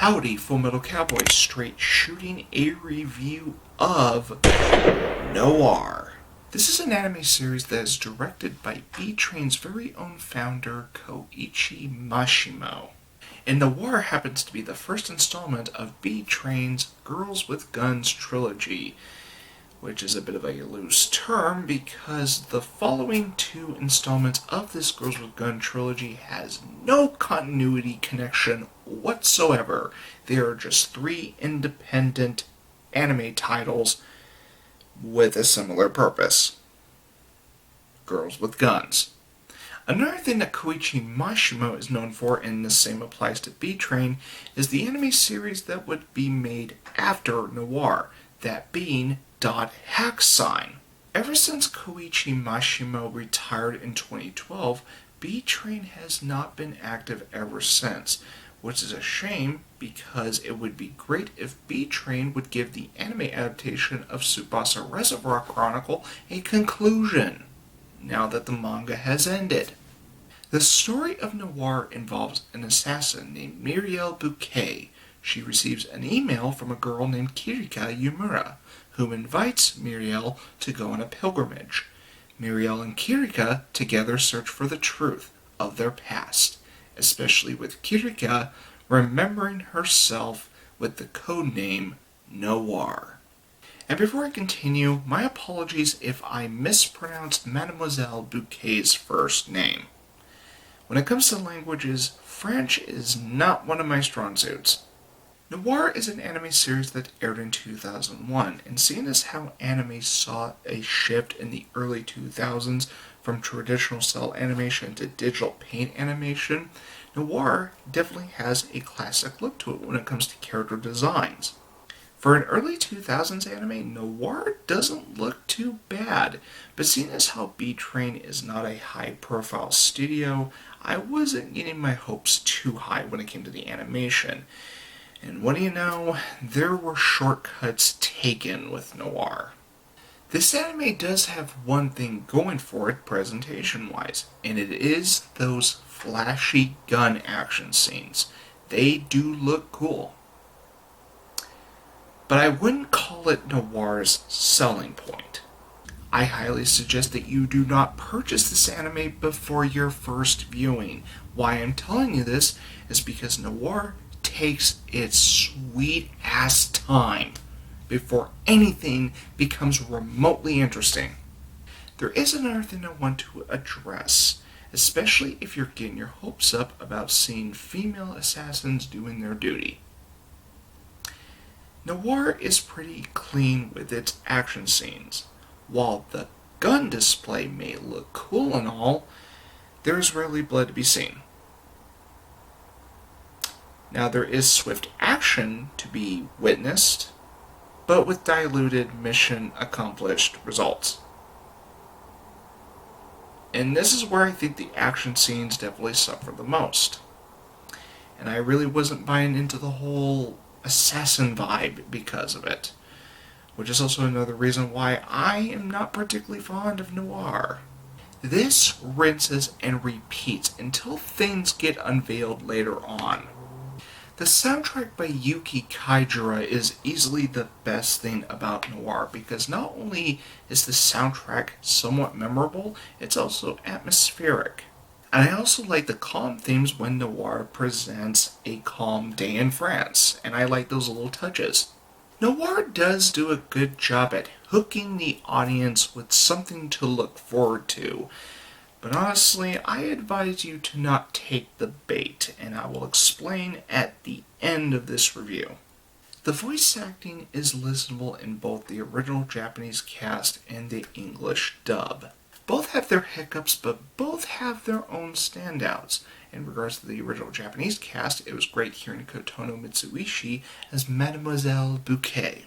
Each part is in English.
Howdy, Full Metal Cowboy, straight shooting a review of Noir. This is an anime series that is directed by B-Train's very own founder, Koichi Mashimo. And Noir happens to be the first installment of B-Train's Girls with Guns trilogy, which is a bit of a loose term because the following two installments of this Girls with Gun trilogy has no continuity connection whatsoever. They are just three independent anime titles with a similar purpose. Girls with Guns. Another thing that Koichi Mashimo is known for, and the same applies to B-Train, is the anime series that would be made after Noir, that being Hack Sign. Ever since Koichi Mashimo retired in 2012, B-Train has not been active ever since, which is a shame because it would be great if B-Train would give the anime adaptation of Tsubasa Reservoir Chronicle a conclusion, now that the manga has ended. The story of Noir involves an assassin named Muriel Bouquet. She receives an email from a girl named Kirika Yumura, who invites Muriel to go on a pilgrimage. Muriel and Kirika together search for the truth of their past, especially with Kirika remembering herself with the codename Noir. And before I continue, my apologies if I mispronounced Mademoiselle Bouquet's first name. When it comes to languages, French is not one of my strong suits. Noir is an anime series that aired in 2001, and seeing as how anime saw a shift in the early 2000s from traditional cell animation to digital paint animation, Noir definitely has a classic look to it when it comes to character designs. For an early 2000s anime, Noir doesn't look too bad, but seeing as how B-Train is not a high-profile studio, I wasn't getting my hopes too high when it came to the animation. And what do you know, there were shortcuts taken with Noir. This anime does have one thing going for it presentation-wise, and it is those flashy gun action scenes. They do look cool. But I wouldn't call it Noir's selling point. I highly suggest that you do not purchase this anime before your first viewing. Why I'm telling you this is because Noir takes its sweet-ass time before anything becomes remotely interesting. There is another thing I want to address, especially if you're getting your hopes up about seeing female assassins doing their duty. Noir is pretty clean with its action scenes. While the gun display may look cool and all, there is rarely blood to be seen. Now there is swift action to be witnessed, but with diluted mission accomplished results. And this is where I think the action scenes definitely suffer the most. And I really wasn't buying into the whole assassin vibe because of it, which is also another reason why I am not particularly fond of Noir. This rinses and repeats until things get unveiled later on. The soundtrack by Yuki Kaijura is easily the best thing about Noir because not only is the soundtrack somewhat memorable, it's also atmospheric. And I also like the calm themes when Noir presents a calm day in France, and I like those little touches. Noir does do a good job at hooking the audience with something to look forward to, but honestly, I advise you to not take the bait, and I will explain at the end of this review. The voice acting is listenable in both the original Japanese cast and the English dub. Both have their hiccups, but both have their own standouts. In regards to the original Japanese cast, it was great hearing Kotono Mitsuishi as Mademoiselle Bouquet.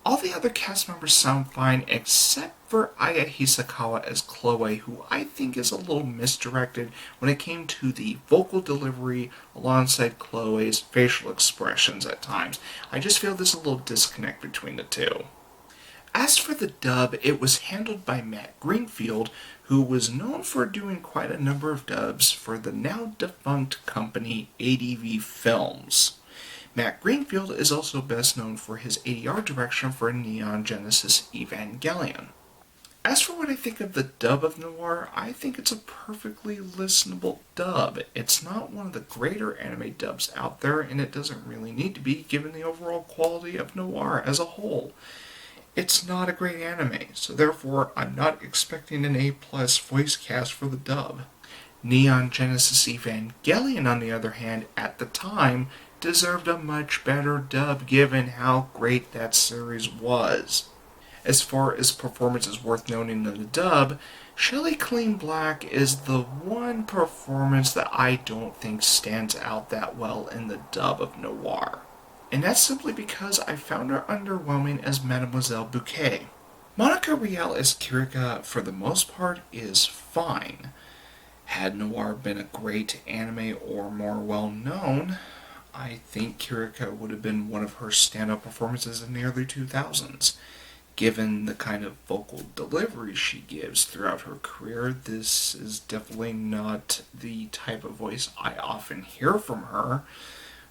All the other cast members sound fine except for Aya Hisakawa as Chloe, who I think is a little misdirected when it came to the vocal delivery alongside Chloe's facial expressions at times. I just feel there's a little disconnect between the two. As for the dub, it was handled by Matt Greenfield, who was known for doing quite a number of dubs for the now defunct company ADV Films. Matt Greenfield is also best known for his ADR direction for Neon Genesis Evangelion. As for what I think of the dub of Noir, I think it's a perfectly listenable dub. It's not one of the greater anime dubs out there, and it doesn't really need to be given the overall quality of Noir as a whole. It's not a great anime, so therefore I'm not expecting an A+ voice cast for the dub. Neon Genesis Evangelion, on the other hand, at the time, deserved a much better dub given how great that series was. As far as performances worth noting in the dub, Shelley Clean Black is the one performance that I don't think stands out that well in the dub of Noir. And that's simply because I found her underwhelming as Mademoiselle Bouquet. Monica Rial as Kirika, for the most part, is fine. Had Noir been a great anime or more well known, I think Kirika would have been one of her stand-up performances in the early 2000s. Given the kind of vocal delivery she gives throughout her career, this is definitely not the type of voice I often hear from her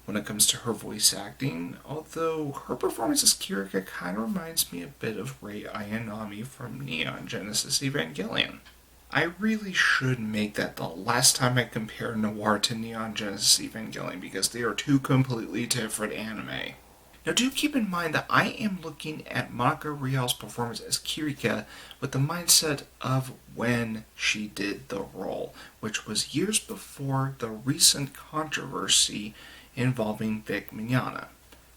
when it comes to her voice acting, although her performance as Kirika kind of reminds me a bit of Rei Ayanami from Neon Genesis Evangelion. I really should make that the last time I compare Noir to Neon Genesis Evangelion, because they are two completely different anime. Now do keep in mind that I am looking at Monica Rial's performance as Kirika with the mindset of when she did the role, which was years before the recent controversy involving Vic Mignogna.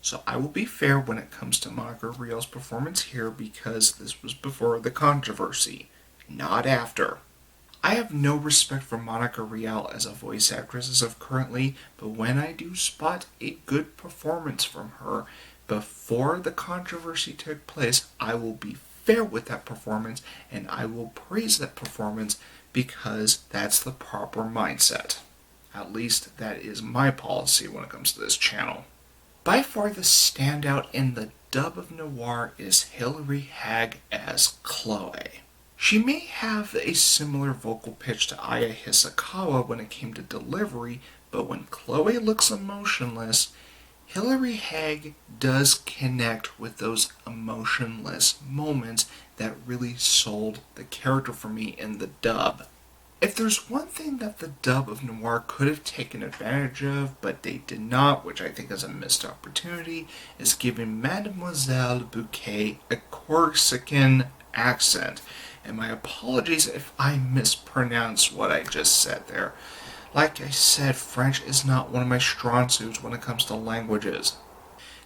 So I will be fair when it comes to Monica Rial's performance here because this was before the controversy, not after. I have no respect for Monica Rial as a voice actress as of currently, but when I do spot a good performance from her before the controversy took place, I will be fair with that performance and I will praise that performance because that's the proper mindset. At least that is my policy when it comes to this channel. By far the standout in the dub of Noir is Hilary Hagg as Chloe. She may have a similar vocal pitch to Aya Hisakawa when it came to delivery, but when Chloe looks emotionless, Hilary Hagg does connect with those emotionless moments that really sold the character for me in the dub. If there's one thing that the dub of Noir could have taken advantage of, but they did not, which I think is a missed opportunity, is giving Mademoiselle Bouquet a Corsican accent. And my apologies if I mispronounce what I just said there. Like I said, French is not one of my strong suits when it comes to languages.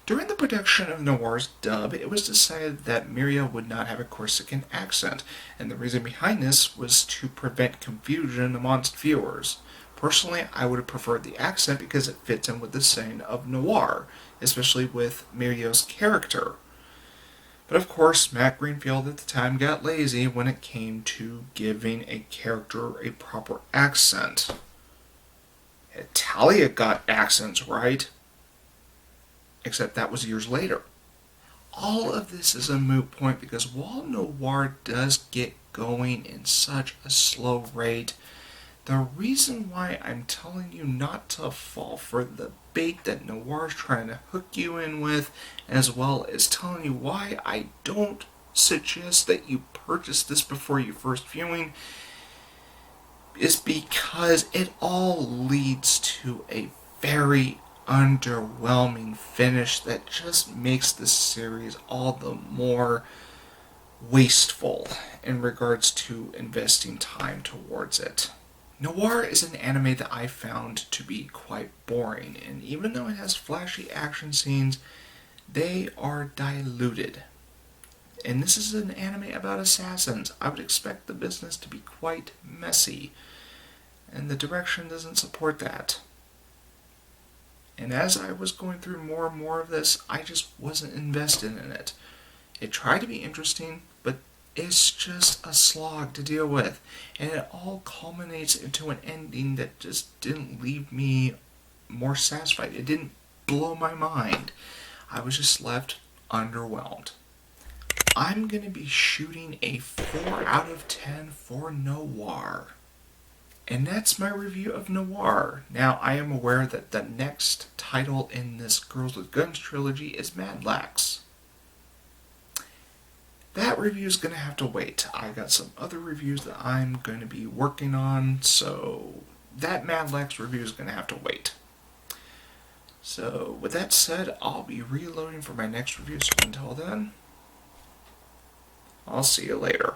During the production of Noir's dub, it was decided that Miria would not have a Corsican accent, and the reason behind this was to prevent confusion amongst viewers. Personally, I would have preferred the accent because it fits in with the setting of Noir, especially with Miria's character. But of course, Matt Greenfield at the time got lazy when it came to giving a character a proper accent. Talia got accents right, except that was years later. All of this is a moot point because while Noir does get going in such a slow rate, the reason why I'm telling you not to fall for the bait that Noir is trying to hook you in with, as well as telling you why I don't suggest that you purchase this before your first viewing, is because it all leads to a very underwhelming finish that just makes the series all the more wasteful in regards to investing time towards it. Noir is an anime that I found to be quite boring, and even though it has flashy action scenes, they are diluted. And this is an anime about assassins. I would expect the business to be quite messy, and the direction doesn't support that. And as I was going through more and more of this, I just wasn't invested in it. It tried to be interesting, but it's just a slog to deal with. And it all culminates into an ending that just didn't leave me more satisfied. It didn't blow my mind. I was just left underwhelmed. I'm going to be shooting a 4 out of 10 for Noir. And that's my review of Noir. Now, I am aware that the next title in this Girls with Guns trilogy is Mad Lax. That review is going to have to wait. I got some other reviews that I'm going to be working on, so that Mad Lax review is going to have to wait. So, with that said, I'll be reloading for my next review, so until then, I'll see you later.